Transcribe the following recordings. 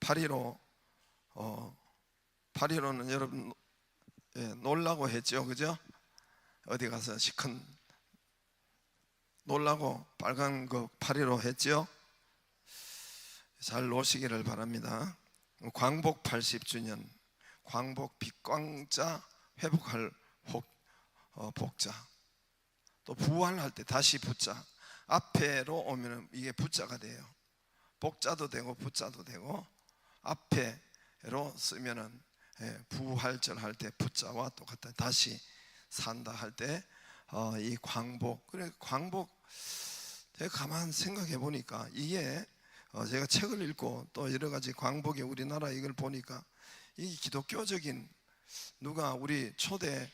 8.15 8.15는 여러분 놀라고 했죠, 그죠? 어디 가서 시큰 놀라고 빨간 거 8.15 했죠? 잘 노시기를 바랍니다. 광복 80주년, 광복 빛광자 회복할 복자, 또 부활할 때 다시 부자, 앞에로 오면 이게 부자가 돼요. 복자도 되고 부자도 되고, 앞에로 쓰면은 부활절 할 때 부자와 똑같다. 다시 산다 할 때 이 광복. 그래, 광복 제가 가만 생각해 보니까 이게 제가 책을 읽고 또 여러 가지 광복의 우리나라 이걸 보니까 이 기독교적인, 누가 우리 초대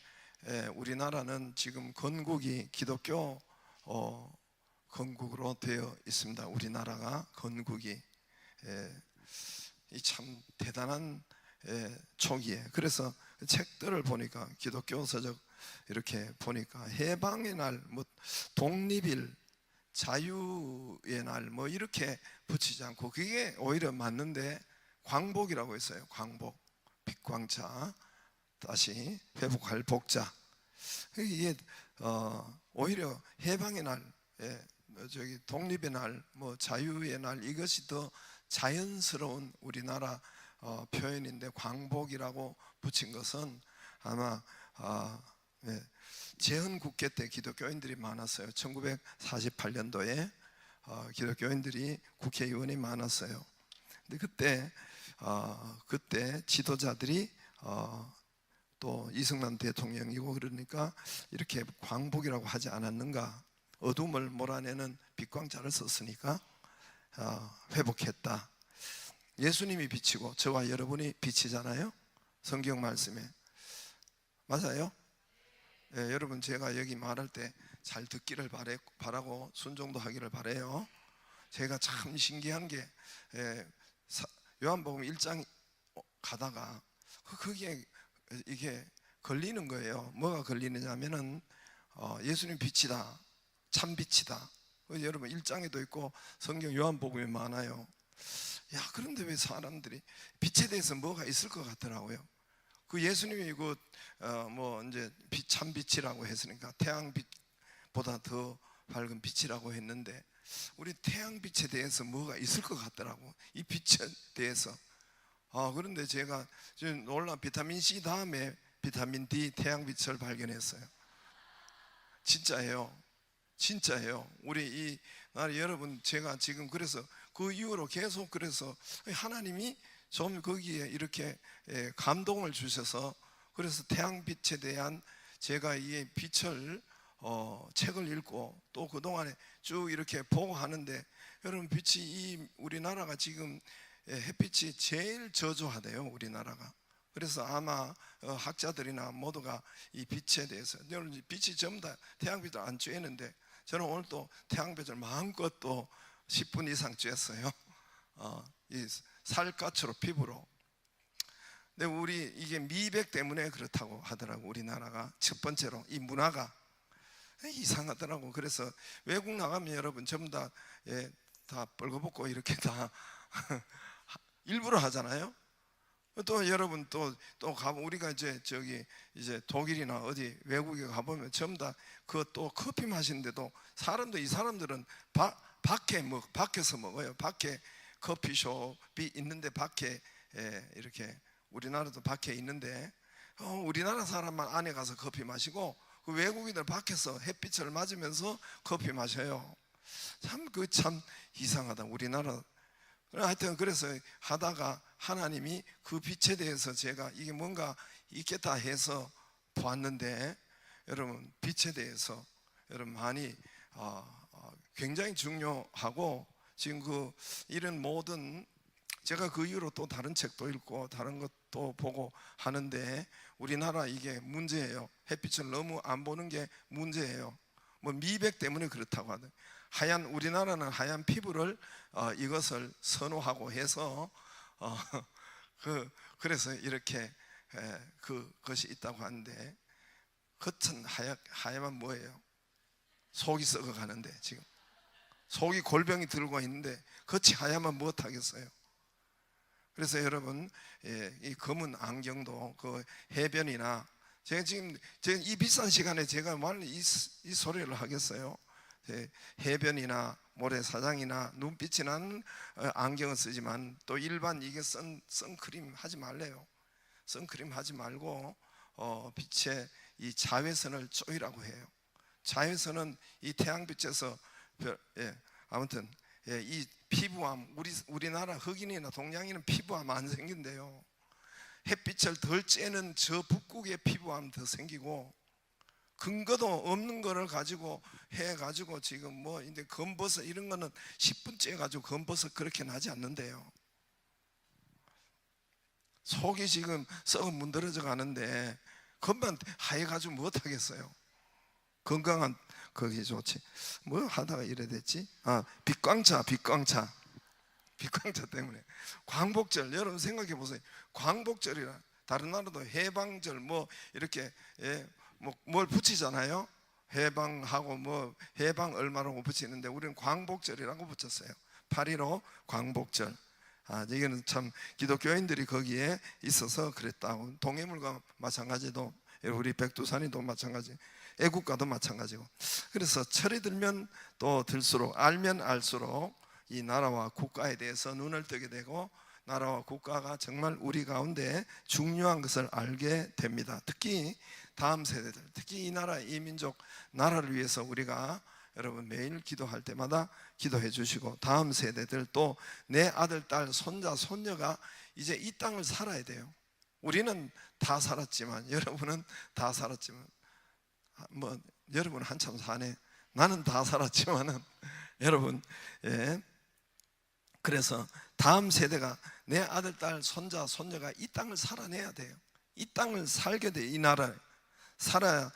우리나라는 지금 건국이 기독교 건국으로 되어 있습니다. 우리나라가 건국이 참 대단한 초기에. 그래서 책들을 보니까 기독교 서적 이렇게 보니까 해방의 날, 뭐 독립일, 자유의 날 뭐 이렇게 붙이지 않고 그게 오히려 맞는데 광복이라고 했어요. 광복, 빛광자, 다시 회복할 복자. 이게 오히려 해방의 날, 저기 독립의 날, 뭐 자유의 날, 이것이 더 자연스러운 우리나라 표현인데, 광복이라고 붙인 것은 아마 제헌국회 때 기독교인들이 많았어요. 1948년도에 기독교인들이 국회의원이 많았어요. 근데 그때 지도자들이 또 이승만 대통령이고 그러니까 이렇게 광복이라고 하지 않았는가. 어둠을 몰아내는 빛광자를 썼으니까 회복했다. 예수님이 빛이고 저와 여러분이 빛이잖아요, 성경 말씀에. 맞아요? 여러분, 제가 여기 말할 때 잘 듣기를 바라고 순종도 하기를 바라요. 제가 참 신기한 게 요한복음 1장 가다가 그게 이게 걸리는 거예요. 뭐가 걸리느냐면은 예수님 빛이다, 참 빛이다. 여러분 1장에도 있고 성경 요한복음에 많아요. 야, 그런데 왜 사람들이 빛에 대해서 뭐가 있을 것 같더라고요. 그 예수님이 뭐 이제 참 빛이라고 했으니까 태양빛보다 더 밝은 빛이라고 했는데, 우리 태양빛에 대해서 뭐가 있을 것 같더라고, 이 빛에 대해서. 그런데 제가 지금 놀라 비타민 C 다음에 비타민 D, 태양빛을 발견했어요. 진짜예요. 진짜예요. 우리 이 여러분, 제가 지금 그래서 그 이후로 계속 그래서 하나님이 좀 거기에 이렇게 감동을 주셔서, 그래서 태양빛에 대한 제가 이 빛을 책을 읽고 또 그동안에 쭉 이렇게 보고 하는데, 여러분 빛이 이 우리나라가 지금 햇빛이 제일 저조하대요, 우리나라가. 그래서 아마 학자들이나 모두가 이 빛에 대해서, 여러분 빛이 전부 다 태양빛을 안 쬐는데 저는 오늘 또 태양빛을 마음껏 또 10분 이상 쬐었어요. 이 살갗으로, 피부로. 근데 우리 이게 미백 때문에 그렇다고 하더라고. 우리나라가 첫 번째로 이 문화가 이상하더라고. 그래서 외국 나가면 여러분 전부 다 뻘거벗고 이렇게 다 일부러 하잖아요. 또 여러분 또 가보면 우리가 이제 독일이나 어디 외국에 가보면 전부 다 또 커피 마시는데도 이 사람들은 밖에서 먹어요. 밖에 커피숍이 있는데, 밖에 이렇게 우리나라도 밖에 있는데 우리나라 사람만 안에 가서 커피 마시고 그 외국인들 밖에서 햇빛을 맞으면서 커피 마셔요. 참 이상하다, 우리나라. 하여튼 그래서 하다가 하나님이 그 빛에 대해서 제가 이게 뭔가 있겠다 해서 보았는데, 여러분 빛에 대해서 여러분 많이 굉장히 중요하고, 지금 이런 모든, 제가 그 이후로 또 다른 책도 읽고 다른 것도 보고 하는데, 우리나라 이게 문제예요. 햇빛을 너무 안 보는 게 문제예요. 뭐 미백 때문에 그렇다고 하더라고요. 우리나라는 하얀 피부를 이것을 선호하고 해서 그래서 이렇게 그것이 있다고 하는데, 겉은 하얗면 뭐예요? 속이 썩어가는데, 지금 속이 골병이 들고 있는데 겉이 하얗면 무엇하겠어요? 그래서 여러분, 이 검은 안경도 그 해변이나, 제가 지금 이 비싼 시간에 제가 이 소리를 하겠어요? 해변이나 모래사장이나 눈빛이 나는 안경을 쓰지만, 또 일반 이게 선크림 하지 말래요. 선크림 하지 말고 빛의 이 자외선을 쪼이라고 해요. 자외선은 이 태양빛에서 아무튼 이 피부암, 우리나라 흑인이나 동양인은 피부암 안 생긴대요. 햇빛을 덜 쬐는 저 북극의 피부암 더 생기고, 근거도 없는 거를 가지고 해가지고 지금 뭐 이제 검버섯 이런 거는 10분 쬐가지고 검버섯 그렇게 나지 않는데요. 속이 지금 썩어 문드러져 가는데 금방 하얘가지고 뭐 하겠어요? 건강한 거기 좋지. 뭐 하다가 이래 됐지? 빛광차 때문에. 광복절, 여러분 생각해 보세요. 광복절이라, 다른 나라도 해방절 뭐 이렇게 뭘 붙이잖아요. 해방하고 뭐 해방 얼마라고 붙이는데 우리는 광복절이라고 붙였어요. 8.15 광복절. 이거는 참 기독교인들이 거기에 있어서 그랬다고. 동해물과 마찬가지도, 우리 백두산이도 마찬가지, 애국가도 마찬가지고. 그래서 철이 들면 또 들수록, 알면 알수록 이 나라와 국가에 대해서 눈을 뜨게 되고, 나라와 국가가 정말 우리 가운데 중요한 것을 알게 됩니다. 특히 다음 세대들, 특히 이 나라, 이 민족, 나라를 위해서 우리가 여러분 매일 기도할 때마다 기도해 주시고, 다음 세대들, 또 내 아들, 딸, 손자, 손녀가 이제 이 땅을 살아야 돼요. 우리는 다 살았지만, 여러분은 다 살았지만, 뭐 여러분 한참 사네. 나는 다 살았지만은 여러분, 그래서 다음 세대가, 내 아들, 딸, 손자, 손녀가 이 땅을 살아내야 돼요. 이 땅을 살게 돼. 이 나라에 살아야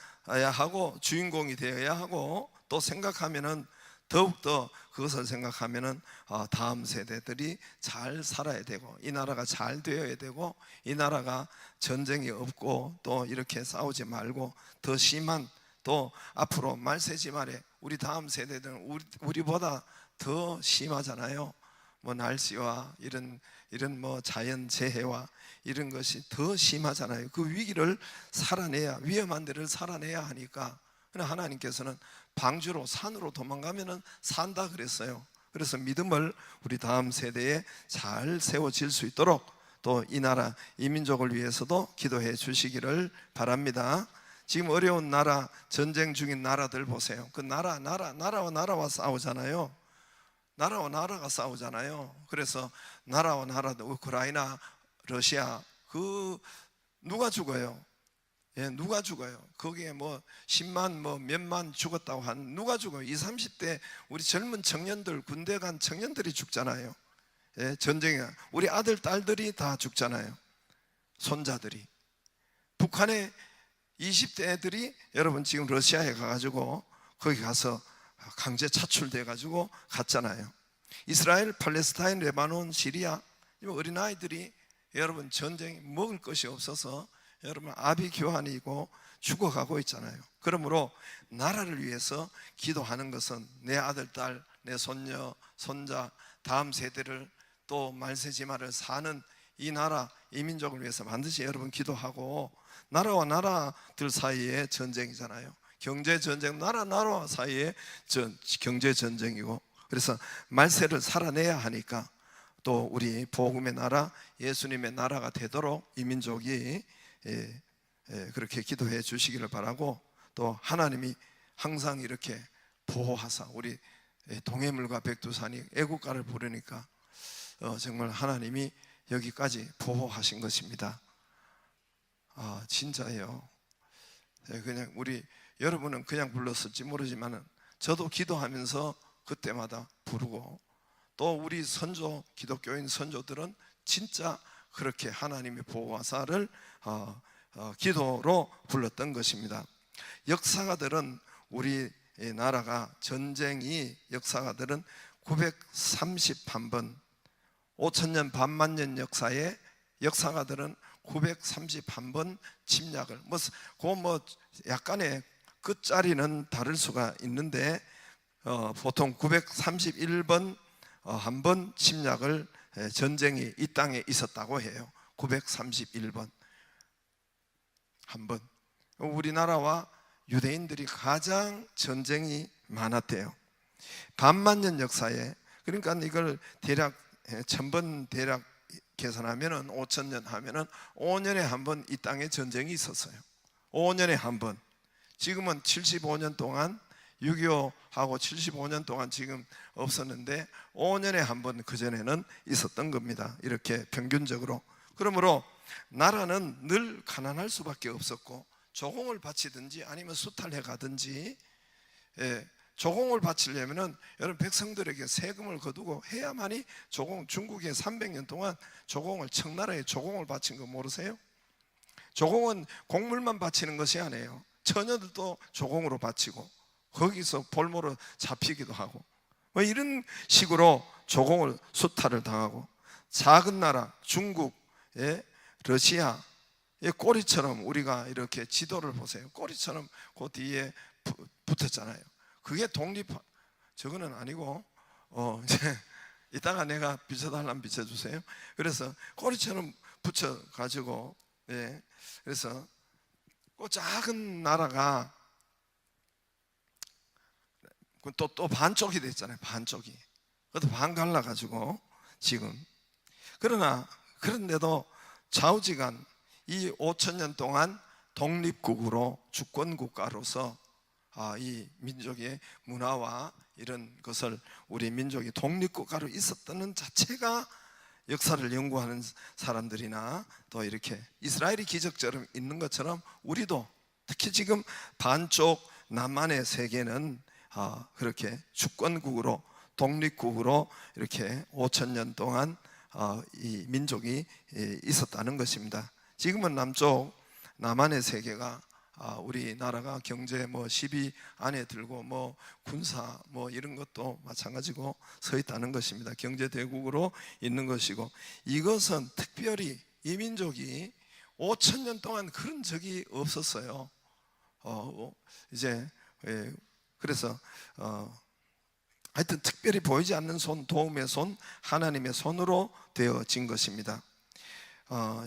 하고 주인공이 되어야 하고, 또 생각하면은 더욱더 그것을 생각하면은 다음 세대들이 잘 살아야 되고, 이 나라가 잘 되어야 되고, 이 나라가 전쟁이 없고 또 이렇게 싸우지 말고 더 심한, 또 앞으로 말세지 말에 우리 다음 세대들은 우리보다 더 심하잖아요. 뭐 날씨와 이런 뭐 자연 재해와 이런 것이 더 심하잖아요. 그 위기를 살아내야, 위험한 데를 살아내야 하니까, 하나님께서는 방주로, 산으로 도망가면은 산다 그랬어요. 그래서 믿음을 우리 다음 세대에 잘 세워질 수 있도록, 또 이 나라, 이 민족을 위해서도 기도해 주시기를 바랍니다. 지금 어려운 나라, 전쟁 중인 나라들 보세요. 그 나라와 나라와 싸우잖아요. 나라와 나라가 싸우잖아요. 그래서 나라와 나라도, 우크라이나, 러시아, 누가 죽어요? 누가 죽어요? 거기에 뭐 10만 뭐 몇만 죽었다고 한, 누가 죽어요? 20, 30대 우리 젊은 청년들, 군대 간 청년들이 죽잖아요. 전쟁에 우리 아들, 딸들이 다 죽잖아요. 손자들이. 북한의 20대 애들이 여러분 지금 러시아에 가가지고 거기 가서 강제 차출돼 가지고 갔잖아요. 이스라엘, 팔레스타인, 레바논, 시리아, 어린아이들이 여러분 전쟁 먹을 것이 없어서 여러분 아비규환이고 죽어가고 있잖아요. 그러므로 나라를 위해서 기도하는 것은 내 아들, 딸, 내 손녀, 손자, 다음 세대를, 또 말세지마를 사는 이 나라, 이 민족을 위해서 반드시 여러분 기도하고, 나라와 나라들 사이에 전쟁이잖아요. 경제전쟁, 나라와 사이에 경제전쟁이고, 그래서 말세를 살아내야 하니까 또 우리 복음의 나라, 예수님의 나라가 되도록 이 민족이 그렇게 기도해 주시기를 바라고, 또 하나님이 항상 이렇게 보호하사, 우리 동해물과 백두산이 애국가를 부르니까 정말 하나님이 여기까지 보호하신 것입니다. 진짜예요. 그냥 여러분은 그냥 불렀을지 모르지만 저도 기도하면서 그때마다 부르고, 또 우리 기독교인 선조들은 진짜 그렇게 하나님의 보호하사를 기도로 불렀던 것입니다. 역사가들은, 우리 나라가 전쟁이, 역사가들은 931번, 5천년 반만년 역사에 역사가들은 931번 침략을, 약간의 끝자리는 다를 수가 있는데 보통 931번 한 번 침략을 전쟁이 이 땅에 있었다고 해요. 931번 한 번. 우리나라와 유대인들이 가장 전쟁이 많았대요. 반만년 역사에. 그러니까 이걸 대략 1000번 대략 계산하면은 5000년 하면은 5년에 한 번 이 땅에 전쟁이 있었어요. 5년에 한 번. 지금은 75년 동안 6.25하고 75년 동안 지금 없었는데 5년에 한 번 그전에는 있었던 겁니다. 이렇게 평균적으로. 그러므로 나라는 늘 가난할 수밖에 없었고, 조공을 바치든지 아니면 수탈해 가든지, 조공을 바치려면은 여러분 백성들에게 세금을 거두고 해야만이 조공. 중국에 300년 동안 조공을, 청나라에 조공을 바친 거 모르세요? 조공은 곡물만 바치는 것이 아니에요. 처녀들도 조공으로 바치고 거기서 볼모로 잡히기도 하고 뭐 이런 식으로 조공을 수탈을 당하고, 작은 나라 중국, 러시아, 꼬리처럼 우리가 이렇게 지도를 보세요. 꼬리처럼 그 뒤에 붙었잖아요. 그게 독립. 저거는 아니고 이제 이따가 내가 비춰달라면 비춰주세요. 그래서 꼬리처럼 붙여가지고, 그래서 그 작은 나라가 또 반쪽이 됐잖아요. 반쪽이. 그것도 반 갈라가지고 지금. 그런데도 좌우지간 이 5000년 동안 독립국으로, 주권국가로서 이 민족의 문화와 이런 것을, 우리 민족이 독립국가로 있었다는 자체가 역사를 연구하는 사람들이나 또 이렇게 이스라엘이 기적처럼 있는 것처럼 우리도 특히 지금 반쪽 남한의 세계는 그렇게 주권국으로, 독립국으로 이렇게 5000년 동안 이 민족이 있었다는 것입니다. 지금은 남쪽 남한의 세계가, 우리나라가 경제 10위 안에 들고 군사 이런 것도 마찬가지고 서 있다는 것입니다. 경제 대국으로 있는 것이고, 이것은 특별히 이 민족이 5000년 동안 그런 적이 없었어요. 이제 그래서 하여튼 특별히 보이지 않는 손, 도움의 손, 하나님의 손으로 되어진 것입니다.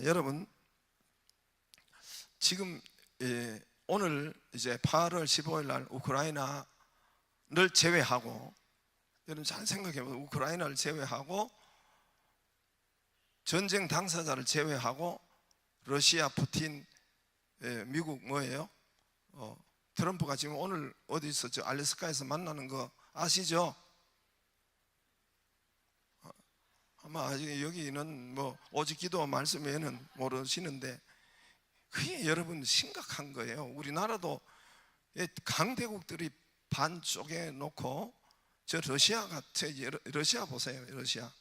여러분, 지금 오늘 이제 8월 15일 날 우크라이나를 제외하고, 여러분 잘 생각해보세요. 우크라이나를 제외하고, 전쟁 당사자를 제외하고, 러시아 푸틴, 미국 뭐예요? 트럼프가 지금 오늘 어디서 알래스카에서 만나는 거 아시죠? 아마 여기는 오직 기도 말씀 외에는 모르시는데, 그게 여러분 심각한 거예요. 우리나라도 강대국들이 반쪽에 놓고, 저 러시아 보세요. 러시아.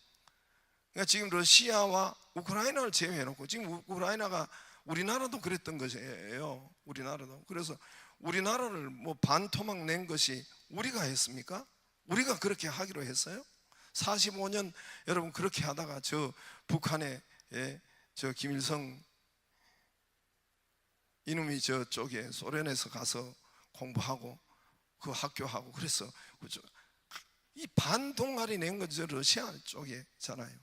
그러니까 지금 러시아와 우크라이나를 제외해 놓고, 지금 우크라이나가, 우리나라도 그랬던 것이에요. 우리나라도. 그래서 우리나라를 반토막 낸 것이 우리가 했습니까? 우리가 그렇게 하기로 했어요? 45년 여러분 그렇게 하다가 저 북한에 저 김일성 이놈이 저쪽에 소련에서 가서 공부하고 그 학교하고, 그래서 이 반동아리 낸 건 저 러시아 쪽에잖아요.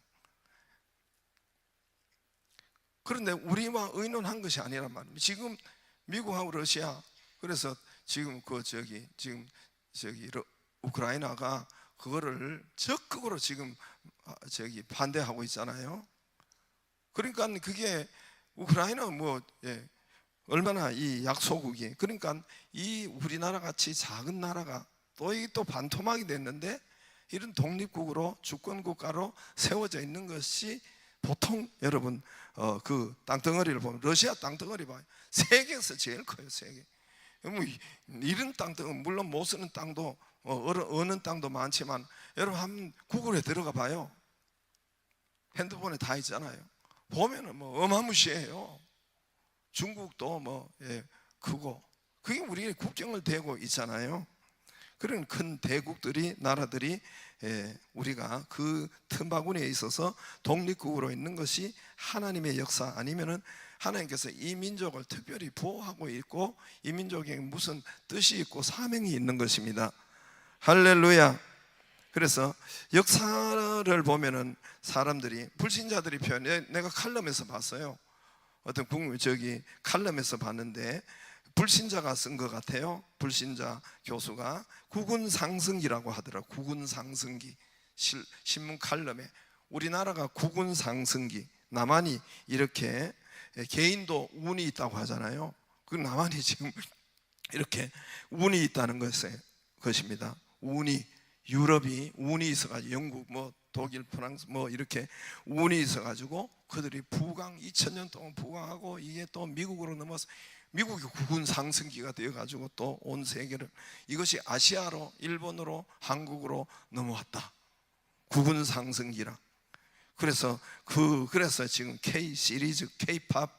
그런데 우리와 의논한 것이 아니란 말입니다. 지금 미국하고 러시아, 그래서 지금 우크라이나가 그거를 적극으로 지금 반대하고 있잖아요. 그러니까 그게 우크라이나 얼마나 이 약소국이, 그러니까 이 우리나라 같이 작은 나라가 또 반토막이 됐는데, 이런 독립국으로, 주권국가로 세워져 있는 것이 보통, 여러분 그 땅덩어리를 보면 러시아 땅덩어리 봐요. 세계에서 제일 커요. 세계. 이런 땅덩어리, 물론 못 쓰는 땅도 어느 땅도 많지만, 여러분 한번 구글에 들어가 봐요. 핸드폰에 다 있잖아요. 보면은 어마무시해요. 중국도 크고, 그게 우리의 국경을 대고 있잖아요. 그런 큰 대국들이, 나라들이, 우리가 그 틈바구니에 있어서 독립국으로 있는 것이 하나님의 역사, 아니면은 하나님께서 이 민족을 특별히 보호하고 있고, 이 민족에게 무슨 뜻이 있고 사명이 있는 것입니다. 할렐루야. 그래서 역사를 보면은 사람들이, 불신자들이 표현해, 내가 칼럼에서 봤어요. 어떤 칼럼에서 봤는데 불신자가 쓴 것 같아요. 불신자 교수가 국운상승기라고 하더라고. 국운상승기 신문 칼럼에 우리나라가 국운상승기, 남한이 이렇게 개인도 운이 있다고 하잖아요. 그 남한이 지금 이렇게 운이 있다는 것입니다. 운이, 유럽이 운이 있어가지고, 영국, 독일, 프랑스 이렇게 운이 있어가지고 그들이 2000년 동안 부강하고, 이게 또 미국으로 넘어서 미국이 국운 상승기가 되어가지고 또 온 세계를, 이것이 아시아로, 일본으로, 한국으로 넘어왔다. 국운 상승기라. 그래서 지금 K 시리즈, K-팝,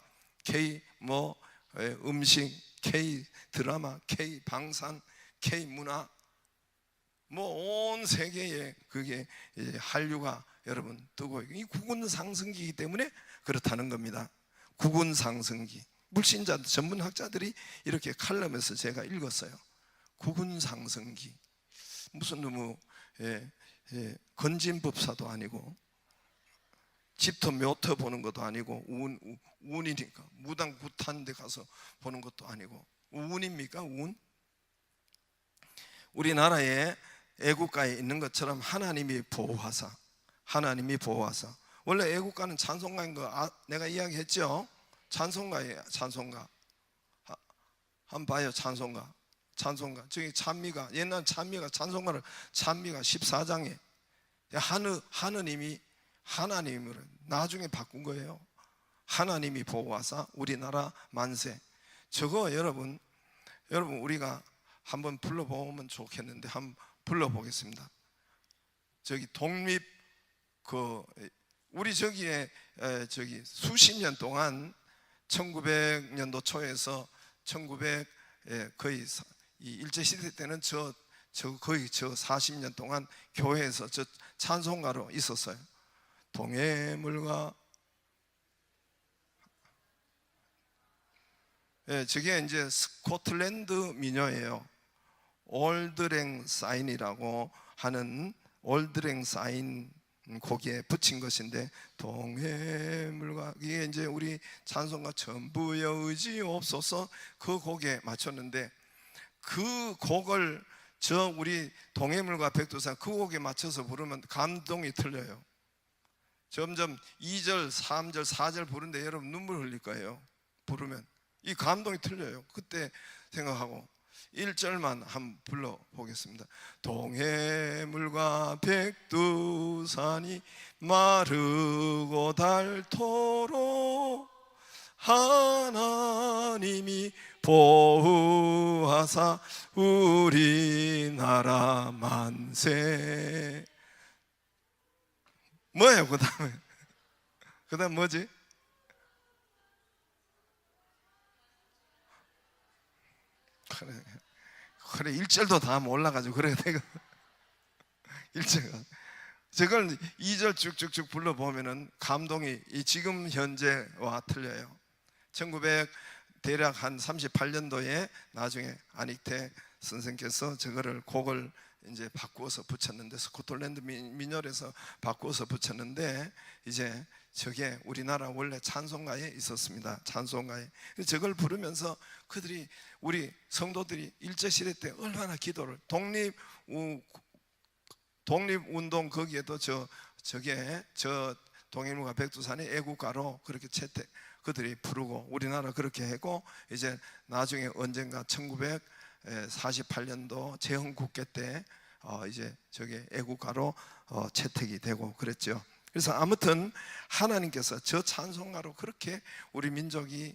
K 음식, K 드라마, K 방산, K 문화, 온 세계에 그게 한류가 여러분 뜨고, 이 국운 상승기이기 때문에 그렇다는 겁니다. 국운 상승기. 물신자 전문학자들이 이렇게 칼럼에서 제가 읽었어요. 국운 상승기. 무슨 너무 건진법사도 아니고 집터 묘터 보는 것도 아니고, 운이니까 무당굿한 데 가서 보는 것도 아니고, 운입니까? 운? 우리나라에 애국가에 있는 것처럼 하나님이 보호하사, 하나님이 보호하사. 원래 애국가는 찬송가인 거 내가 이야기했죠. 찬송가예요. 찬송가. 한번 봐요. 찬송가. 저기 찬미가, 옛날 찬미가, 찬송가를 찬미가 14장에 하나님으로 나중에 바꾼 거예요. 하나님이 보호하사 우리나라 만세. 저거 여러분 우리가 한번 불러보면 좋겠는데 한번 불러보겠습니다. 저기 독립 우리 저기에 수십 년 동안 1900년도 초에서 1900 거의 일제시대 때는 거의 40년 동안 교회에서 저 찬송가로 있었어요. 동해물과, 저게 이제 스코틀랜드 민요예요. 올드랭 사인이라고 하는, 올드랭 사인 거기에 붙인 것인데, 동해물과, 이게 이제 우리 찬송가 전부여 의지 없소서 그 곡에 맞췄는데, 그 곡을 우리 동해물과 백두산 그 곡에 맞춰서 부르면 감동이 틀려요. 점점 2절, 3절, 4절 부르는데 여러분 눈물 흘릴 거예요. 부르면 이 감동이 틀려요. 그때 생각하고 1절만 한번 불러보겠습니다. 동해물과 백두산이 마르고 닳도록 하나님이 보호하사 우리나라 만세. 뭐예요? 그 다음 뭐지? 그래 1절도 다 몰라가지고 그래 내가 1절 저걸 2절 쭉쭉쭉 불러보면은 감동이 지금 현재와 틀려요. 1900 대략 한 38년도에 나중에 안익태 선생께서 저거를 곡을 이제 바꾸어서 붙였는데, 스코틀랜드 민요에서 바꾸어서 붙였는데, 이제 저게 우리나라 원래 찬송가에 있었습니다. 찬송가에 저걸 부르면서 그들이, 우리 성도들이 일제시대 때 얼마나 기도를, 독립운동 거기에도 저게 동해물과 백두산의 애국가로 그렇게 그들이 부르고, 우리나라 그렇게 했고, 이제 나중에 언젠가 1948년도 제헌국회 때 이제 저게 애국가로 채택이 되고 그랬죠. 그래서 아무튼 하나님께서 저 찬송가로 그렇게 우리 민족이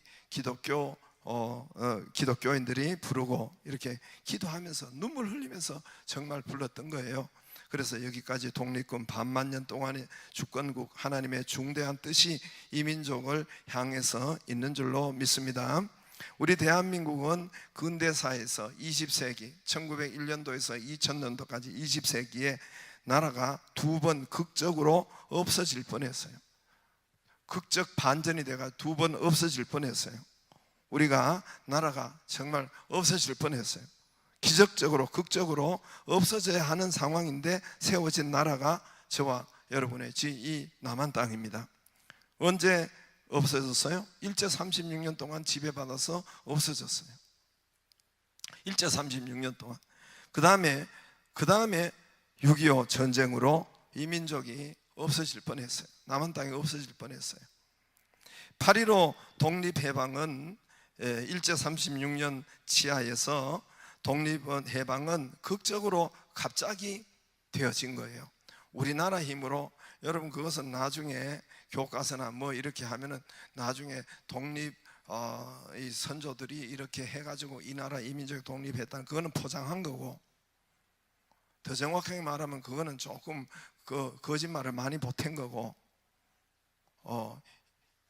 기독교인들이 부르고 이렇게 기도하면서 눈물 흘리면서 정말 불렀던 거예요. 그래서 여기까지 독립군 반만 년 동안의 주권국, 하나님의 중대한 뜻이 이 민족을 향해서 있는 줄로 믿습니다. 우리 대한민국은 근대사에서 20세기 1901년도에서 2000년도까지 20세기에 나라가 두 번 극적으로 없어질 뻔했어요. 극적 반전이 돼가 두 번 없어질 뻔했어요. 우리가 나라가 정말 없어질 뻔했어요. 기적적으로 극적으로 없어져야 하는 상황인데 세워진 나라가 저와 여러분의 이 남한 땅입니다. 언제 없어졌어요? 일제 36년 동안 지배받아서 없어졌어요. 일제 36년 동안. 그 다음에 6.25 전쟁으로 이 민족이 없어질 뻔했어요. 남한 땅이 없어질 뻔했어요. 8.15 독립해방은 일제 36년 치하에서 독립해방은 극적으로 갑자기 되어진 거예요. 우리나라 힘으로. 여러분, 그것은 나중에 교과서나 뭐 이렇게 하면은 나중에 독립 이 선조들이 이렇게 해가지고 이 나라 이 민족이 독립했다는, 그거는 포장한 거고, 더 정확하게 말하면 그거는 조금 거짓말을 많이 보탠 거고,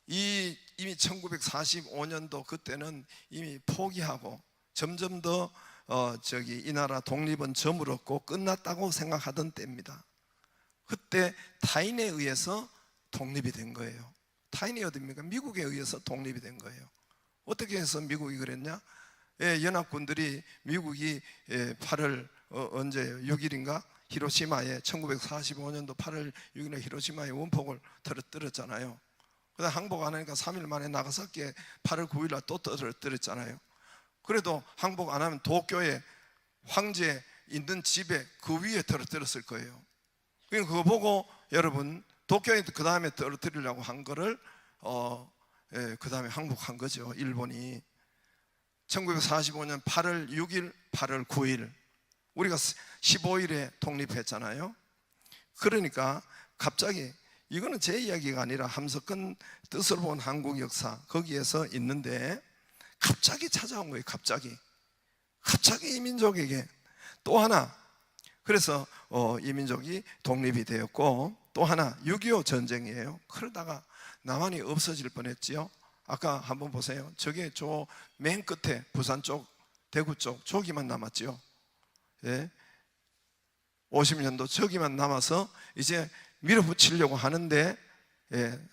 이미 1945년도 그때는 이미 포기하고 점점 더 이 나라 독립은 저물었고 끝났다고 생각하던 때입니다. 그때 타인에 의해서 독립이 된 거예요. 타인이 어딥니까? 미국에 의해서 독립이 된 거예요. 어떻게 해서 미국이 그랬냐? 연합군들이 미국이 8월 언제 6일인가 히로시마에 1945년도 8월 6일에 히로시마에 원폭을 떨어뜨렸잖아요. 그다음 항복 안 하니까 3일 만에 나가사키에 8월 9일날 또 떨어뜨렸잖아요. 그래도 항복 안 하면 도쿄에 황제 있는 집에 그 위에 떨어뜨렸을 거예요. 그러니까 그거 보고 여러분, 도쿄에 그 다음에 떨어뜨리려고 한 거를 그 다음에 항복한 거죠. 일본이 1945년 8월 6일, 8월 9일 우리가 15일에 독립했잖아요. 그러니까 갑자기, 이거는 제 이야기가 아니라 함석근 뜻을 본 한국 역사 거기에서 있는데, 갑자기 찾아온 거예요. 갑자기 이 민족에게 또 하나. 그래서 이 민족이 독립이 되었고, 또 하나 6.25 전쟁이에요. 그러다가 남한이 없어질 뻔했지요. 아까 한번 보세요. 저게 저 맨 끝에 부산 쪽, 대구 쪽 저기만 남았지요. 50년도 저기만 남아서 이제 밀어붙이려고 하는데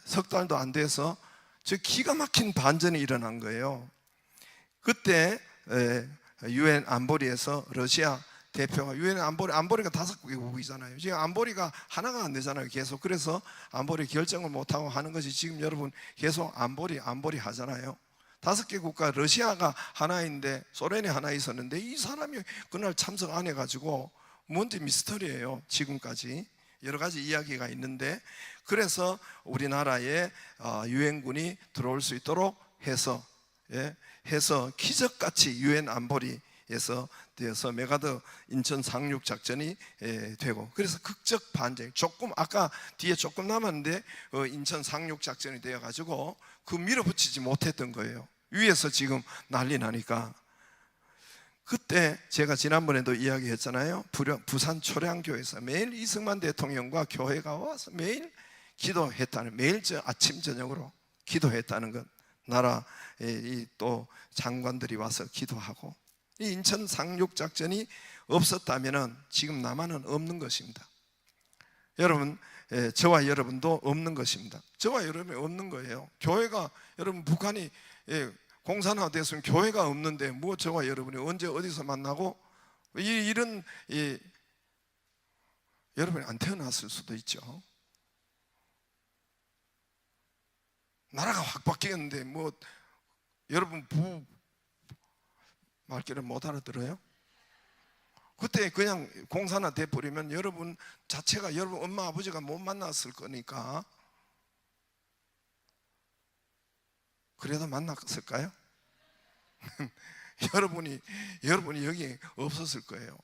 석 달도 안 돼서 저 기가 막힌 반전이 일어난 거예요. 그때 유엔 안보리에서 러시아 대표가, 유엔 안보리가 5개국이잖아요. 지금 안보리가 하나가 안 되잖아요, 계속. 그래서 안보리 결정을 못하고 하는 것이, 지금 여러분 계속 안보리 하잖아요. 5개 국가, 러시아가 하나인데 소련이 하나 있었는데 이 사람이 그날 참석 안 해가지고 뭔지 미스터리예요. 지금까지 여러 가지 이야기가 있는데, 그래서 우리나라에 유엔군이 들어올 수 있도록 해서 기적같이 유엔 안보리에서 되어서 메가더 인천 상륙 작전이 되고, 그래서 극적 반전, 조금 아까 뒤에 조금 남았는데 인천 상륙 작전이 되어 가지고 그 밀어붙이지 못했던 거예요. 위에서 지금 난리 나니까. 그때 제가 지난번에도 이야기했잖아요. 부산 초량교에서 매일 이승만 대통령과 교회가 와서 매일 기도했다는, 매일 아침 저녁으로 기도했다는 것, 나라 또 장관들이 와서 기도하고, 이 인천 상륙 작전이 없었다면 지금 남한은 없는 것입니다. 여러분, 저와 여러분도 없는 것입니다. 저와 여러분이 없는 거예요. 교회가, 여러분 북한이 공산화됐으면 교회가 없는데 뭐 저와 여러분이 언제 어디서 만나고, 이런 여러분이 안 태어났을 수도 있죠. 나라가 확 바뀌었는데 뭐 여러분 말귀를 못 알아들어요? 그때 그냥 공산화 돼버리면 여러분 자체가, 여러분 엄마 아버지가 못 만났을 거니까. 그래도 만났을까요? 여러분이 여기 없었을 거예요.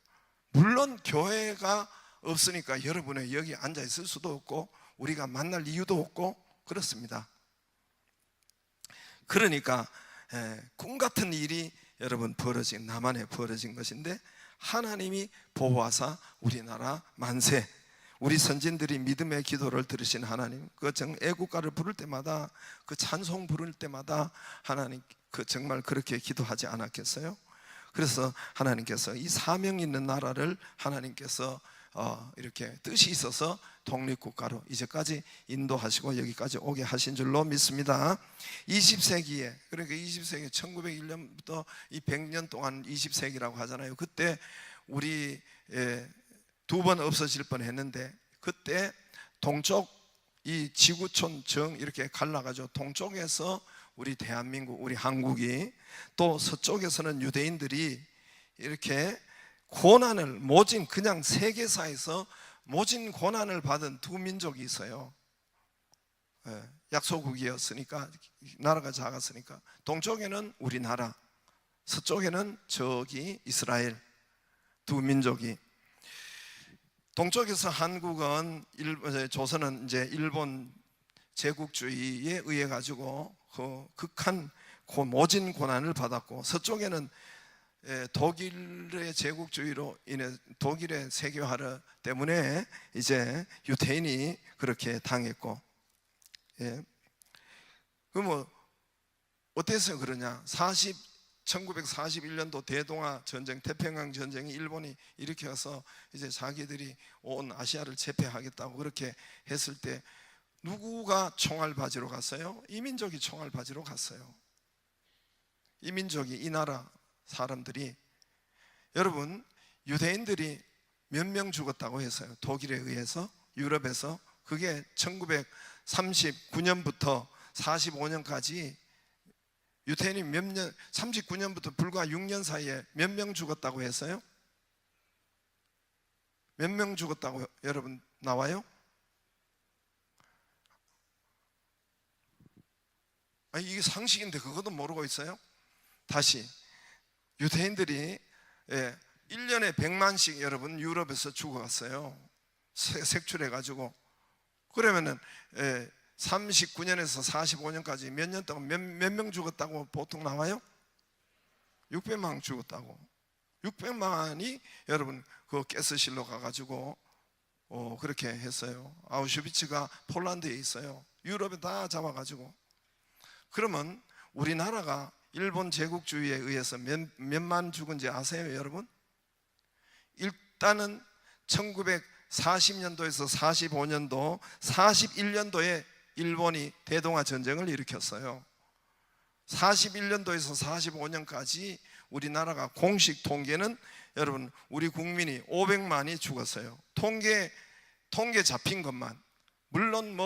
물론 교회가 없으니까 여러분이 여기 앉아 있을 수도 없고 우리가 만날 이유도 없고 그렇습니다. 그러니까 꿈 같은 일이 여러분 남한에 벌어진 것인데, 하나님이 보호하사 우리나라 만세, 우리 선진들이 믿음의 기도를 들으신 하나님, 그 애국가를 부를 때마다, 그 찬송 부를 때마다 하나님 정말 그렇게 기도하지 않았겠어요? 그래서 하나님께서 이 사명 있는 나라를 하나님께서 이렇게 뜻이 있어서 독립국가로 이제까지 인도하시고 여기까지 오게 하신 줄로 믿습니다. 20세기에, 그러니까 20세기 1901년부터 이 100년 동안 20세기라고 하잖아요. 그때 우리 두 번 없어질 뻔했는데, 그때 동쪽 이 지구촌 정 이렇게 갈라가지고 동쪽에서 우리 대한민국, 우리 한국이, 또 서쪽에서는 유대인들이 이렇게 고난을, 모진, 그냥 세계사에서 모진 고난을 받은 두 민족이 있어요. 약소국이었으니까, 나라가 작았으니까. 동쪽에는 우리나라, 서쪽에는 저기 이스라엘, 두 민족이. 동쪽에서 한국은, 조선은 이제 일본 제국주의에 의해 가지고 극한 모진 고난을 받았고, 서쪽에는 독일의 제국주의로 인해, 독일의 세계화 때문에 이제 유태인이 그렇게 당했고, 그 어때서 그러냐? 1941년도 대동아 전쟁, 태평양 전쟁이 일본이 일으켜서 이제 자기들이 온 아시아를 제패하겠다고 그렇게 했을 때 누구가 총알 바지로 갔어요? 이민족이 총알 바지로 갔어요. 이민족이, 이 나라 사람들이. 여러분, 유대인들이 몇 명 죽었다고 했어요? 독일에 의해서, 유럽에서. 그게 1939년부터 45년까지 유태인이 몇 년, 39년부터 불과 6년 사이에 몇 명 죽었다고 했어요? 몇 명 죽었다고 여러분 나와요? 아니, 이게 상식인데 그것도 모르고 있어요? 다시, 유대인들이 1년에 100만씩 여러분 유럽에서 죽어갔어요. 색출해가지고. 그러면은 39년에서 45년까지 몇 년 동안 몇 명 죽었다고 보통 나와요? 600만 죽었다고. 600만이 여러분 그 가스실로 가가지고 그렇게 했어요. 아우슈비츠가 폴란드에 있어요. 유럽에 다 잡아가지고. 그러면 우리나라가 일본 제국주의에 의해서 몇만 죽은지 아세요, 여러분? 일단은 1940년도에서 45년도, 41년도에 일본이 대동아 전쟁을 일으켰어요. 41년도에서 45년까지 우리나라가 공식 통계는 여러분 우리 국민이 500만이 죽었어요. 통계 잡힌 것만. 물론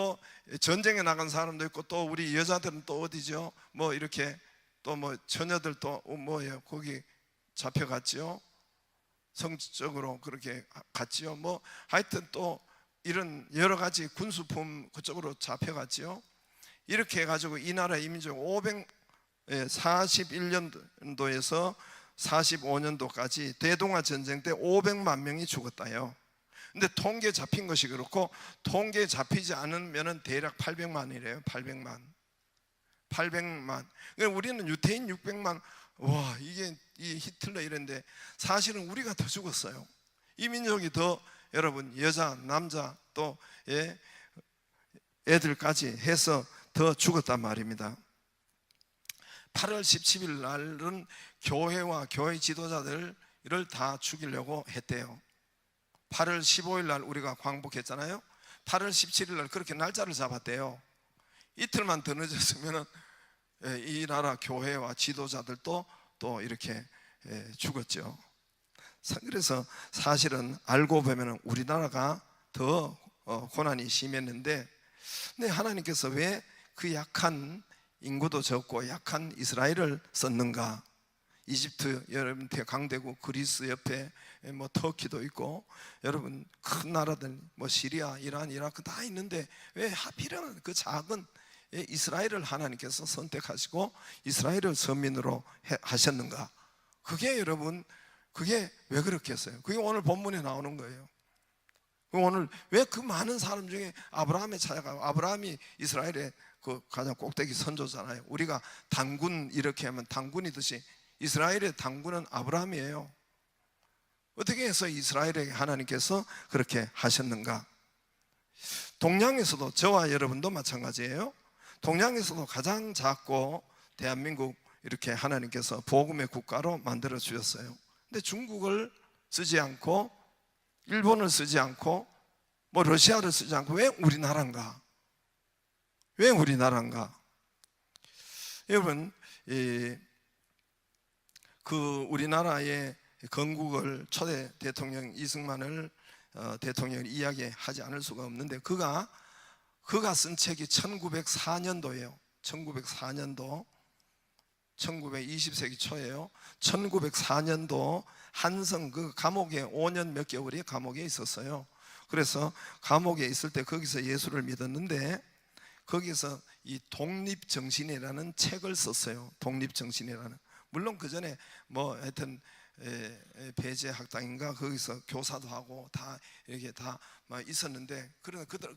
전쟁에 나간 사람도 있고, 또 우리 여자들은 또 어디죠? 이렇게 또 처녀들 또 뭐예요? 거기 잡혀갔지요. 성적으로 그렇게 갔지요. 하여튼 또 이런 여러 가지 군수품 그쪽으로 잡혀갔지요. 이렇게 해가지고 이 나라 이민족 41년도에서 45년도까지 대동아 전쟁 때 500만 명이 죽었다요. 근데 통계 잡힌 것이 그렇고, 통계 잡히지 않으면 대략 800만이래요. 800만. 그러니까 우리는 유태인 600만. 와, 이게 이 히틀러 이랬는데 사실은 우리가 더 죽었어요. 이 민족이 더, 여러분, 여자, 남자 또 애들까지 해서 더 죽었단 말입니다. 8월 17일 날은 교회와 교회 지도자들을 다 죽이려고 했대요. 8월 15일 날 우리가 광복했잖아요. 8월 17일 날 그렇게 날짜를 잡았대요. 이틀만 더 늦었으면 이 나라 교회와 지도자들도 또 이렇게 죽었죠. 그래서 사실은 알고 보면 우리나라가 더 고난이 심했는데, 근데 하나님께서 왜 그 약한, 인구도 적고 약한 이스라엘을 썼는가? 이집트 여러분 강대국, 그리스 옆에 터키도 있고, 여러분 큰 나라들 시리아, 이란, 이라크 다 있는데 왜 하필이면 그 작은 이스라엘을 하나님께서 선택하시고 이스라엘을 서민으로 하셨는가? 그게 여러분, 그게 왜 그렇게 했어요? 그게 오늘 본문에 나오는 거예요. 오늘 왜 그 많은 사람 중에 아브라함에 찾아가고, 아브라함이 이스라엘의 그 가장 꼭대기 선조잖아요. 우리가 당군 이렇게 하면 당군이듯이 이스라엘의 당군은 아브라함이에요. 어떻게 해서 이스라엘에게 하나님께서 그렇게 하셨는가? 동양에서도, 저와 여러분도 마찬가지예요. 동양에서도 가장 작고 대한민국 이렇게 하나님께서 복음의 국가로 만들어 주셨어요. 근데 중국을 쓰지 않고 일본을 쓰지 않고 뭐 러시아를 쓰지 않고 왜 우리나라인가? 왜 우리나라인가? 여러분, 그 우리나라의 건국을 초대 대통령 이승만을 대통령을 이야기하지 않을 수가 없는데 그가 쓴 책이 1904년도예요. 1904년도 1920세기 초예요. 1904년도 한성 그 감옥에 5년 몇 개월이 감옥에 있었어요. 그래서 감옥에 있을 때 거기서 예수를 믿었는데 거기서 이 독립정신이라는 책을 썼어요. 독립정신이라는. 물론 그 전에 뭐 하여튼 배제학당인가 거기서 교사도 하고 다 이렇게 다 있었는데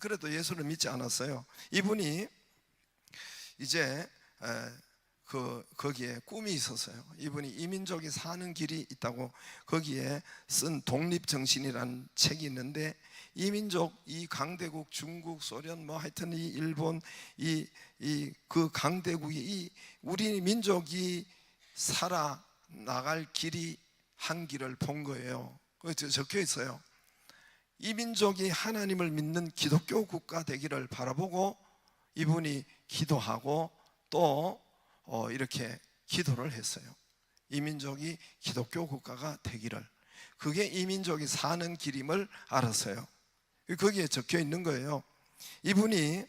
그래도 예수를 믿지 않았어요. 이분이 이제 거기에 꿈이 있었어요. 이분이 이민족이 사는 길이 있다고 거기에 쓴 독립정신이라는 책이 있는데 이민족, 이 강대국 중국, 소련 뭐 하여튼 이 일본 그 강대국이 이 우리 민족이 살아 나갈 길이 한 길을 본 거예요. 거기 적혀 있어요. 이 민족이 하나님을 믿는 기독교 국가 되기를 바라보고 이분이 기도하고 또 이렇게 기도를 했어요. 이 민족이 기독교 국가가 되기를. 그게 이 민족이 사는 길임을 알았어요. 거기에 적혀 있는 거예요. 이분이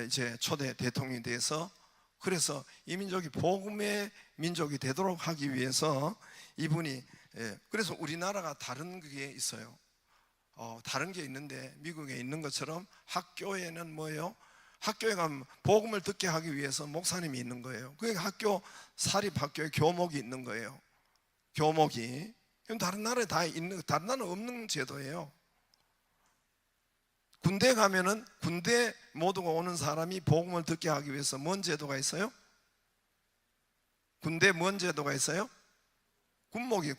이제 초대 대통령이 돼서 그래서 이 민족이 복음의 민족이 되도록 하기 위해서 이분이 그래서 우리나라가 다른 게 있어요. 다른 게 있는데 미국에 있는 것처럼 학교에는 뭐예요? 학교에 가면 복음을 듣게 하기 위해서 목사님이 있는 거예요. 그게 학교 사립학교에 교목이 있는 거예요. 교목이. 그럼 다른 나라에 다 있는, 다른 나라는 없는 제도예요. 군대 가면은 군대 모두가 오는 사람이 복음을 듣게 하기 위해서 뭔 제도가 있어요? 군대 뭔 제도가 있어요? 군목이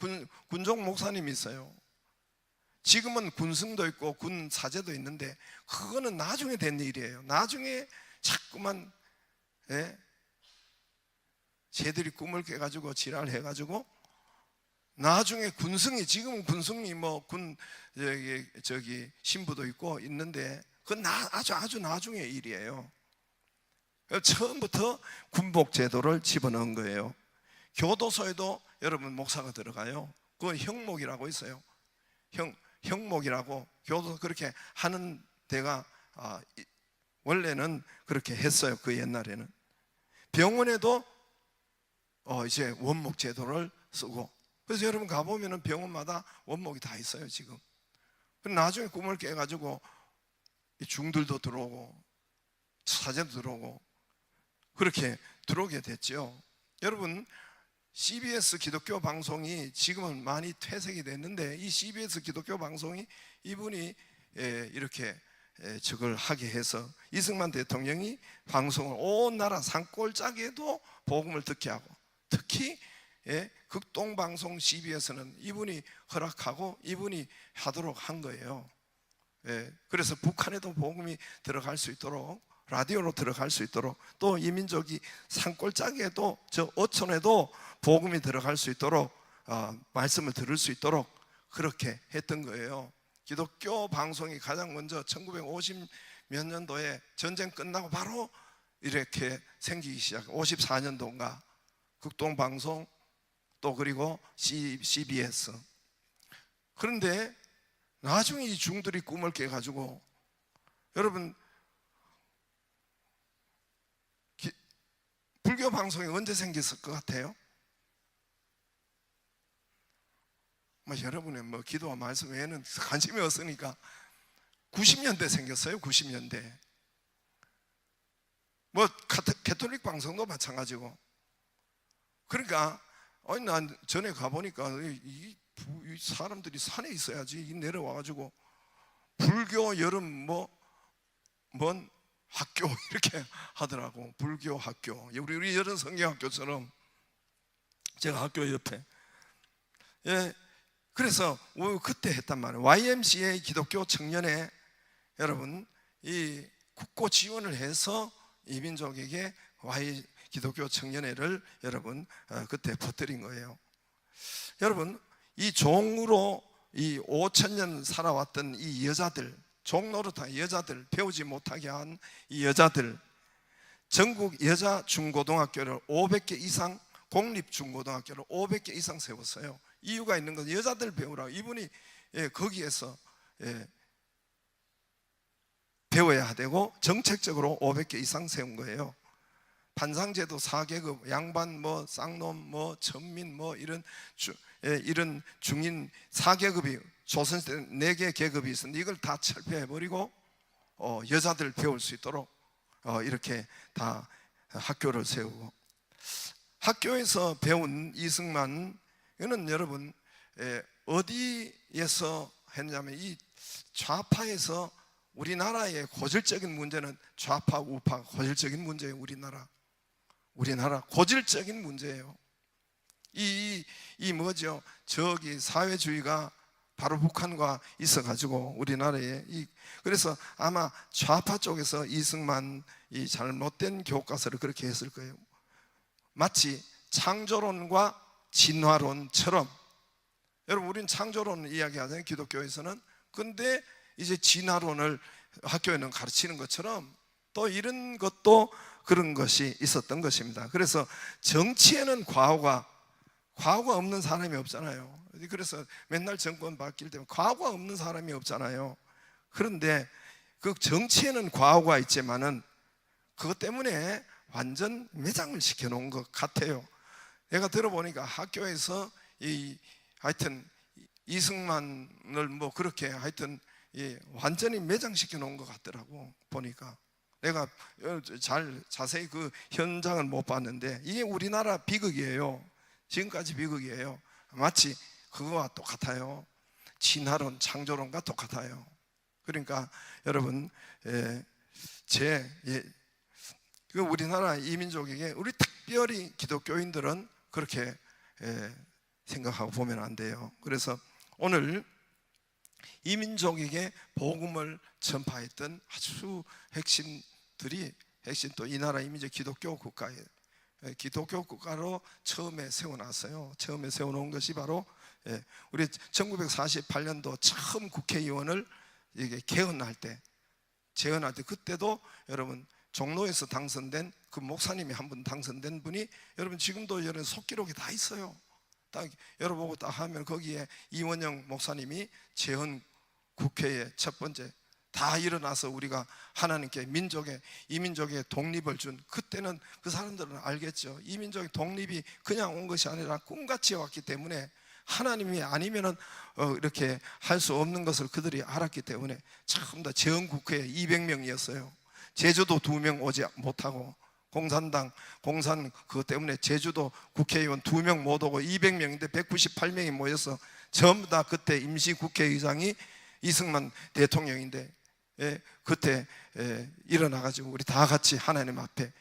군종 목사님이 있어요. 지금은 군승도 있고 군 사제도 있는데 그거는 나중에 된 일이에요. 나중에 자꾸만 쟤들이 꿈을 깨가지고 지랄해가지고 나중에 군승이 지금은 군승이 뭐 군 저기 신부도 있고 있는데 그건 아주 나중의 일이에요. 처음부터 군복 제도를 집어넣은 거예요. 교도소에도 여러분 목사가 들어가요. 그건 형목이라고 있어요. 형목이라고 교도소 그렇게 하는 데가 원래는 그렇게 했어요. 그 옛날에는 병원에도 이제 원목 제도를 쓰고 그래서 여러분 가보면은 병원마다 원목이 다 있어요 지금. 나중에 꿈을 깨가지고 중들도 들어오고 사제도 들어오고 그렇게 들어오게 됐죠. 여러분 CBS 기독교 방송이 지금은 많이 퇴색이 됐는데 이 CBS 기독교 방송이 이분이 이렇게 저걸 하게 해서 이승만 대통령이 방송을 온 나라 산골짜기에도 복음을 듣게 하고 특히 극동방송 CBS는 이분이 허락하고 이분이 하도록 한 거예요. 그래서 북한에도 복음이 들어갈 수 있도록 라디오로 들어갈 수 있도록 또 이 민족이 산골짜기에도 저 어촌에도 복음이 들어갈 수 있도록 말씀을 들을 수 있도록 그렇게 했던 거예요. 기독교 방송이 가장 먼저 1950 몇 년도에 전쟁 끝나고 바로 이렇게 생기기 시작. 54년도인가 극동방송 또 그리고 CBS. 그런데 나중에 이 중들이 꿈을 깨가지고 여러분 불교 방송이 언제 생겼을 것 같아요? 여러분의 기도와 말씀 외에는 관심이 없으니까 90년대 생겼어요. 90년대. 가톨릭 방송도 마찬가지고. 그러니까 난 전에 가보니까 이 사람들이 산에 있어야지 내려와가지고 불교 여름 뭔 학교 이렇게 하더라고. 불교 학교. 우리 여름 성경학교처럼 제가 학교 옆에 그래서 그때 했단 말이에요. YMCA 기독교 청년회 여러분 이 국고 지원을 해서 이민족에게 기독교 청년회를 여러분 그때 퍼뜨린 거예요. 여러분 이 종으로 이 5,000년 살아왔던 이 여자들, 종노릇한 여자들, 배우지 못하게 한 이 여자들, 전국 여자 중고등학교를 500개 이상, 공립 중고등학교를 500개 이상 세웠어요. 이유가 있는 건 여자들 배우라고. 이분이 거기에서 배워야 되고 정책적으로 500개 이상 세운 거예요. 반상제도 4계급, 양반, 쌍놈, 천민, 이런 중인 4계급이 조선시대 4개 계급이 있었는데 이걸 다 철폐해버리고 여자들 배울 수 있도록 이렇게 다 학교를 세우고, 학교에서 배운 이승만, 이거는 여러분 어디에서 했냐면 이 좌파에서, 우리나라의 고질적인 문제는 좌파 우파 고질적인 문제예요. 우리나라 고질적인 문제예요. 이 뭐죠? 저기 사회주의가 바로 북한과 있어가지고 우리나라에 그래서 아마 좌파 쪽에서 이승만 이 잘못된 교과서를 그렇게 했을 거예요. 마치 창조론과 진화론처럼, 여러분 우리는 창조론을 이야기하잖아요, 기독교에서는. 근데 이제 진화론을 학교에는 가르치는 것처럼 또 이런 것도 그런 것이 있었던 것입니다. 그래서 정치에는 과거가 없는 사람이 없잖아요. 그래서 맨날 정권 바뀔 때 과거가 없는 사람이 없잖아요. 그런데 그 정치에는 과거가 있지만은 그것 때문에 완전 매장을 시켜놓은 것 같아요. 내가 들어보니까 학교에서 하여튼 이승만을 그렇게 하여튼 완전히 매장시켜 놓은 것 같더라고. 보니까 내가 자세히 그 현장을 못 봤는데 이게 우리나라 비극이에요. 지금까지 비극이에요. 마치 그거와 똑같아요. 진화론, 창조론과 똑같아요. 그러니까 여러분, 그 우리나라 이민족에게, 우리 특별히 기독교인들은 그렇게 생각하고 보면 안 돼요. 그래서 오늘 이민족에게 복음을 전파했던 아주 핵심 또 이 나라 이민족 기독교 국가예요. 기독교 국가로 처음에 세워놨어요. 처음에 세워놓은 것이 바로 우리 1948년도 처음 국회의원을 이게 재헌할 때 그때도 여러분 종로에서 당선된 그 목사님이 한 분 당선된 분이, 여러분 지금도 여러분 속기록이 다 있어요. 딱 열어보고 딱 하면 거기에 이원영 목사님이 재헌 국회에 첫 번째 다 일어나서 우리가 하나님께 이민족의 독립을 준, 그때는 그 사람들은 알겠죠. 이민족의 독립이 그냥 온 것이 아니라 꿈같이 왔기 때문에 하나님이 아니면은 이렇게 할 수 없는 것을 그들이 알았기 때문에 처음 다 재헌 국회에 200명이었어요. 제주도 2명 오지 못하고, 공산 그것 때문에 제주도 국회의원 2명 못 오고 200명인데 198명이 모여서 전부 다 그때 임시 국회의장이 이승만 대통령인데, 그때 일어나가지고 우리 다 같이 하나님 앞에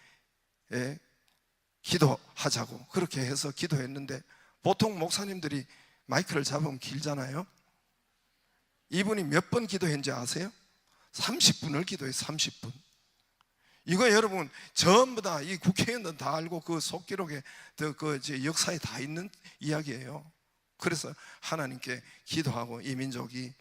기도하자고 그렇게 해서 기도했는데, 보통 목사님들이 마이크를 잡으면 길잖아요. 이분이 몇 번 기도했는지 아세요? 30분을 기도해요. 30분. 이거 여러분 전부 다 이 국회의원들 다 알고 그 속기록에 그 역사에 다 있는 이야기예요. 그래서 하나님께 기도하고 이 민족이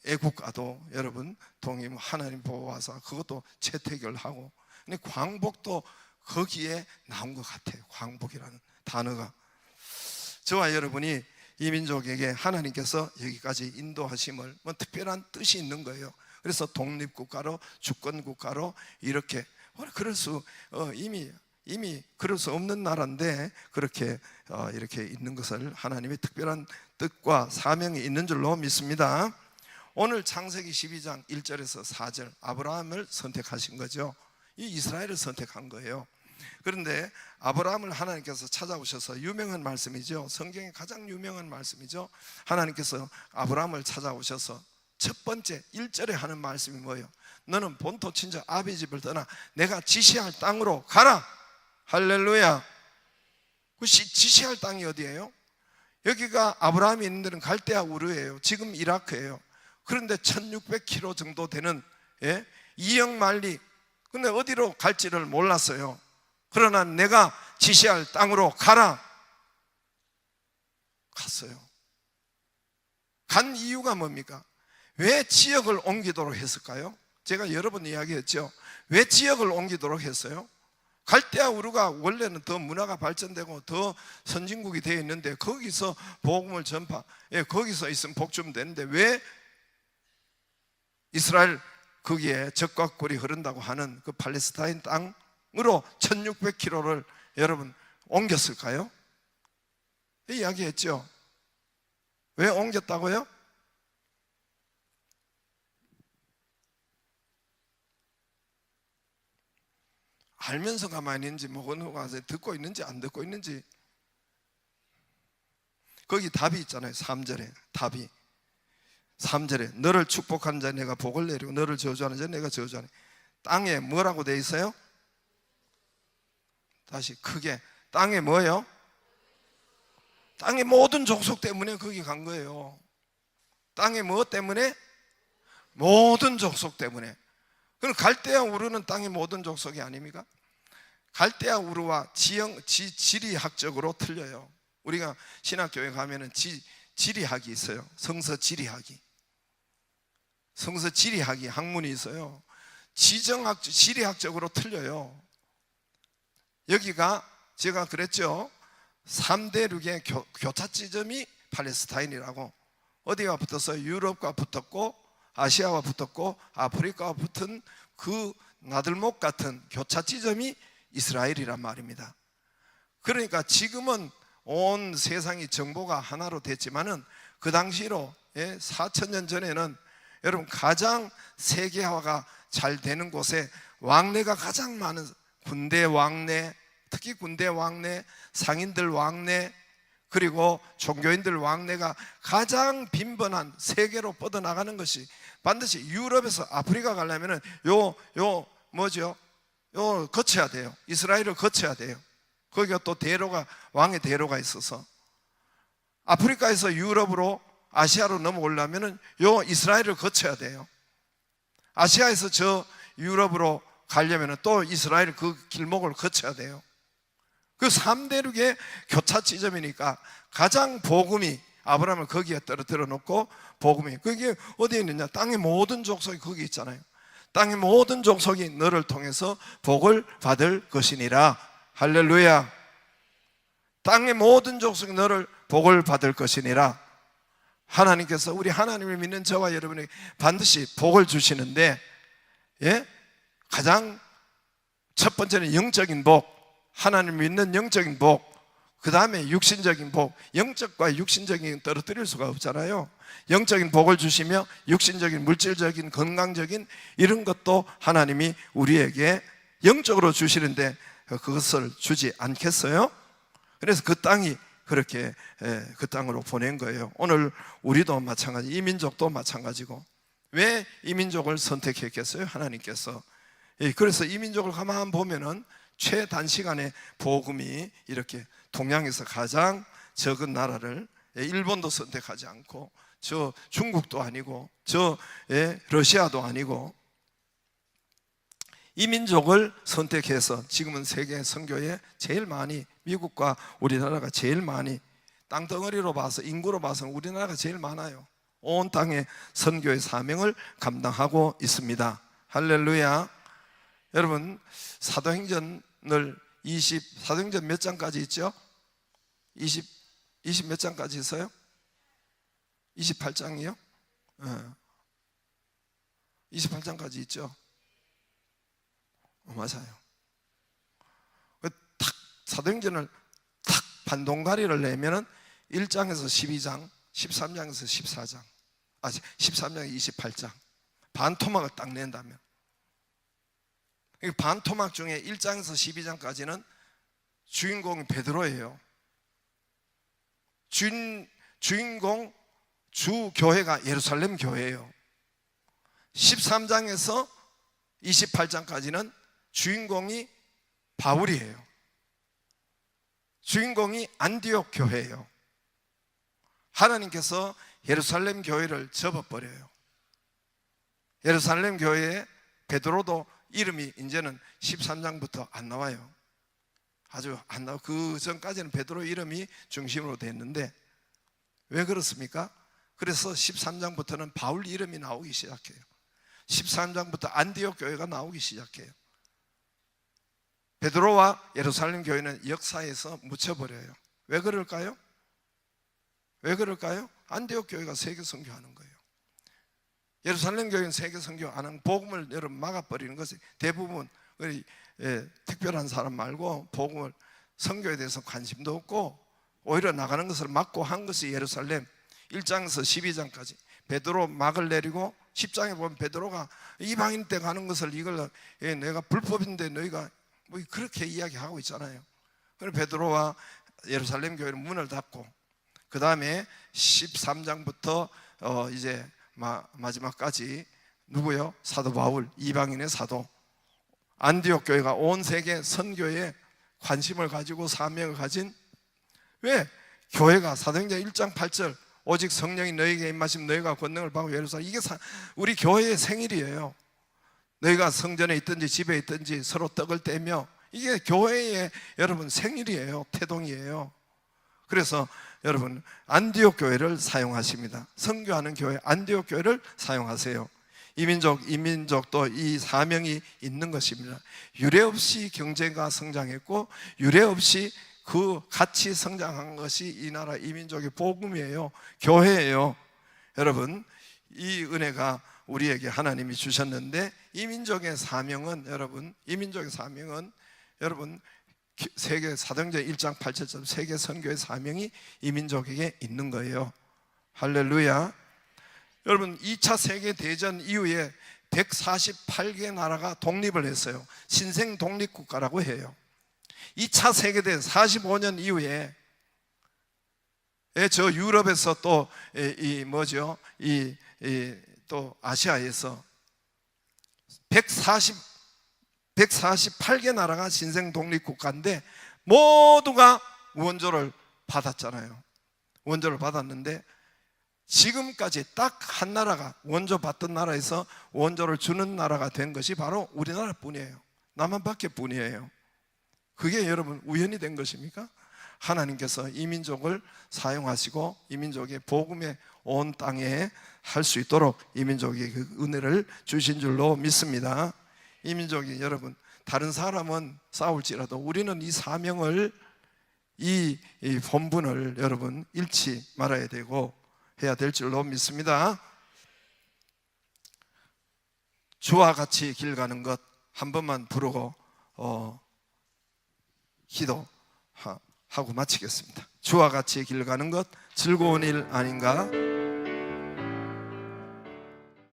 애국가도 여러분 독립 하나님 보고 와서 그것도 채택을,하고 근데 광복도 거기에 나온 것 같아요. 광복이라는 단어가. 저와 여러분이 이 민족에게 하나님께서 여기까지 인도하심을 특별한 뜻이 있는 거예요. 그래서 독립국가로, 주권국가로 이렇게 그럴 수 이미 그럴 수 없는 나라인데 그렇게 이렇게 있는 것을 하나님의 특별한 뜻과 사명이 있는 줄로 믿습니다. 오늘 창세기 12장 1절에서 4절 아브라함을 선택하신 거죠. 이 이스라엘을 선택한 거예요. 그런데 아브라함을 하나님께서 찾아오셔서, 유명한 말씀이죠. 성경의 가장 유명한 말씀이죠. 하나님께서 아브라함을 찾아오셔서 첫 번째 1절에 하는 말씀이 뭐예요? 너는 본토 친척 아비 집을 떠나 내가 지시할 땅으로 가라. 할렐루야. 그 지시할 땅이 어디예요? 여기가 아브라함이 있는 데는 갈대아 우르예요. 지금 이라크예요. 그런데 1600km 정도 되는 2영 마일리. 근데 어디로 갈지를 몰랐어요. 그러나 내가 지시할 땅으로 가라. 갔어요. 간 이유가 뭡니까? 왜 지역을 옮기도록 했을까요? 제가 여러 번 이야기했죠. 왜 지역을 옮기도록 했어요? 갈대아 우르가 원래는 더 문화가 발전되고 더 선진국이 되어 있는데 거기서 복음을 거기서 있으면 복 주면 되는데 왜 이스라엘 거기에 적과 꿀이 흐른다고 하는 그 팔레스타인 땅으로 1600km를 여러분 옮겼을까요? 이야기했죠. 왜 옮겼다고요? 알면서 가만히 있는지 뭐가 듣고 있는지 안 듣고 있는지. 거기 답이 있잖아요. 3절에 답이 3절에 너를 축복하는 자 내가 복을 내리고 너를 저주하는 자 내가 저주하네. 땅에 뭐라고 돼 있어요? 다시 크게 땅에 뭐예요? 땅의 모든 족속 때문에 거기 간 거예요. 땅의 뭐 때문에? 모든 족속 때문에. 그럼 갈대아 우르는 땅의 모든 족속이 아닙니까? 갈대아 우르와 지리학적으로 틀려요. 우리가 신학교에 가면은 지리학이 있어요. 성서 지리학이 학문이 있어요. 지리학적으로 틀려요. 여기가 제가 그랬죠. 3대륙의 교차 지점이 팔레스타인이라고. 어디가 붙었어요? 유럽과 붙었고 아시아와 붙었고 아프리카와 붙은 그 나들목 같은 교차 지점이 이스라엘이란 말입니다. 그러니까 지금은 온 세상이 정보가 하나로 됐지만은 그 당시로 4,000년 전에는 여러분 가장 세계화가 잘 되는 곳에 왕래가 가장 많은 군대 왕래, 특히 군대 왕래, 상인들 왕래, 그리고 종교인들 왕래가 가장 빈번한 세계로 뻗어나가는 것이 반드시 유럽에서 아프리카 가려면은 요 거쳐야 돼요. 이스라엘을 거쳐야 돼요. 거기가 또 왕의 대로가 있어서 아프리카에서 유럽으로 아시아로 넘어오려면은 요 이스라엘을 거쳐야 돼요. 아시아에서 저 유럽으로 가려면은 또 이스라엘 그 길목을 거쳐야 돼요. 그 3대륙의 교차 지점이니까 가장 복음이 아브라함을 거기에 떨어뜨려 놓고 복음이 그게 어디에 있느냐? 땅의 모든 족속이 거기 있잖아요. 땅의 모든 족속이 너를 통해서 복을 받을 것이니라. 할렐루야. 땅의 모든 족속이 너를 복을 받을 것이니라. 하나님께서 우리 하나님을 믿는 저와 여러분에게 반드시 복을 주시는데, 가장 첫 번째는 영적인 복, 하나님을 믿는 영적인 복, 그 다음에 육신적인 복. 영적과 육신적인 떨어뜨릴 수가 없잖아요. 영적인 복을 주시며 육신적인 물질적인 건강적인 이런 것도 하나님이 우리에게 영적으로 주시는데 그것을 주지 않겠어요? 그래서 그 땅이 그렇게 그 땅으로 보낸 거예요. 오늘 우리도 마찬가지, 이 민족도 마찬가지고. 왜 이 민족을 선택했겠어요? 하나님께서. 그래서 이 민족을 가만 보면은 최단시간에 복음이 이렇게 동양에서 가장 적은 나라를, 일본도 선택하지 않고 저 중국도 아니고 저 러시아도 아니고 이 민족을 선택해서 지금은 세계 선교에 제일 많이, 미국과 우리나라가 제일 많이, 땅덩어리로 봐서 인구로 봐서는 우리나라가 제일 많아요. 온 땅에 선교의 사명을 감당하고 있습니다. 할렐루야. 여러분 사도행전을 사도행전 몇 장까지 있죠? 20 몇 장까지 있어요? 28장이요? 28장까지 있죠? 맞아요. 사도행전을 탁 반동가리를 내면은 1장에서 12장, 13장에서 14장, 13장에서 28장 반토막을 딱 낸다면, 반토막 중에 1장에서 12장까지는 주인공이 베드로예요. 주인공 주 교회가 예루살렘 교회예요. 13장에서 28장까지는 주인공이 바울이에요. 주인공이 안디옥 교회예요. 하나님께서 예루살렘 교회를 접어버려요. 예루살렘 교회에 베드로도 이름이 이제는 13장부터 안 나와요. 아주 안 나와. 그 전까지는 베드로 이름이 중심으로 됐는데 왜 그렇습니까? 그래서 13장부터는 바울 이름이 나오기 시작해요. 13장부터 안디옥 교회가 나오기 시작해요. 베드로와 예루살렘 교회는 역사에서 묻혀버려요. 왜 그럴까요? 왜 그럴까요? 안디옥 교회가 세계 선교하는 거예요. 예루살렘 교회는 세계 선교 안 하는, 복음을 여러분 막아버리는 것이 대부분 특별한 사람 말고 복음을, 선교에 대해서 관심도 없고 오히려 나가는 것을 막고 한 것이 예루살렘 1장에서 12장까지 베드로 막을 내리고 10장에 보면 베드로가 이방인 때 가는 것을 이걸 내가 불법인데 너희가 뭐 그렇게 이야기하고 있잖아요. 그래서 베드로와 예루살렘 교회는 문을 닫고 그 다음에 13장부터 이제 마지막까지 누구요? 사도 바울, 이방인의 사도. 안디옥 교회가 온 세계 선교에 관심을 가지고 사명을 가진, 왜? 교회가 사도행전 1장 8절 오직 성령이 너희에게 임하시면 너희가 권능을 받고 예루살렘, 이게 우리 교회의 생일이에요. 너희가 성전에 있든지 집에 있든지 서로 떡을 떼며, 이게 교회의 여러분 생일이에요. 태동이에요. 그래서 여러분 안디옥 교회를 사용하십니다. 선교하는 교회 안디옥 교회를 사용하세요. 이민족도 이 사명이 있는 것입니다. 유례 없이 경제가 성장했고 유례 없이 그 같이 성장한 것이 이 나라 이민족의 복음이에요. 교회예요. 여러분 이 은혜가 우리에게 하나님이 주셨는데, 이민족의 사명은 여러분 세계 사도행전 1장 8절처럼 세계 선교의 사명이 이민족에게 있는 거예요. 할렐루야. 여러분 2차 세계대전 이후에 148개 나라가 독립을 했어요. 신생 독립국가라고 해요. 2차 세계대전 45년 이후에 저 유럽에서 또 또 아시아에서 148개 나라가 신생 독립국가인데 모두가 원조를 받았잖아요. 원조를 받았는데 지금까지 딱 한 나라가 원조 받던 나라에서 원조를 주는 나라가 된 것이 바로 우리나라 뿐이에요. 남한밖에 뿐이에요. 그게 여러분 우연이 된 것입니까? 하나님께서 이민족을 사용하시고 이민족의 복음의 온 땅에 할 수 있도록 이민족에게 그 은혜를 주신 줄로 믿습니다. 이민족이 여러분 다른 사람은 싸울지라도 우리는 이 사명을, 이 본분을 여러분 잃지 말아야 되고 해야 될 줄로 믿습니다. 주와 같이 길 가는 것 한 번만 부르고 기도하고 마치겠습니다. 주와 같이 길 가는 것 즐거운 일 아닌가?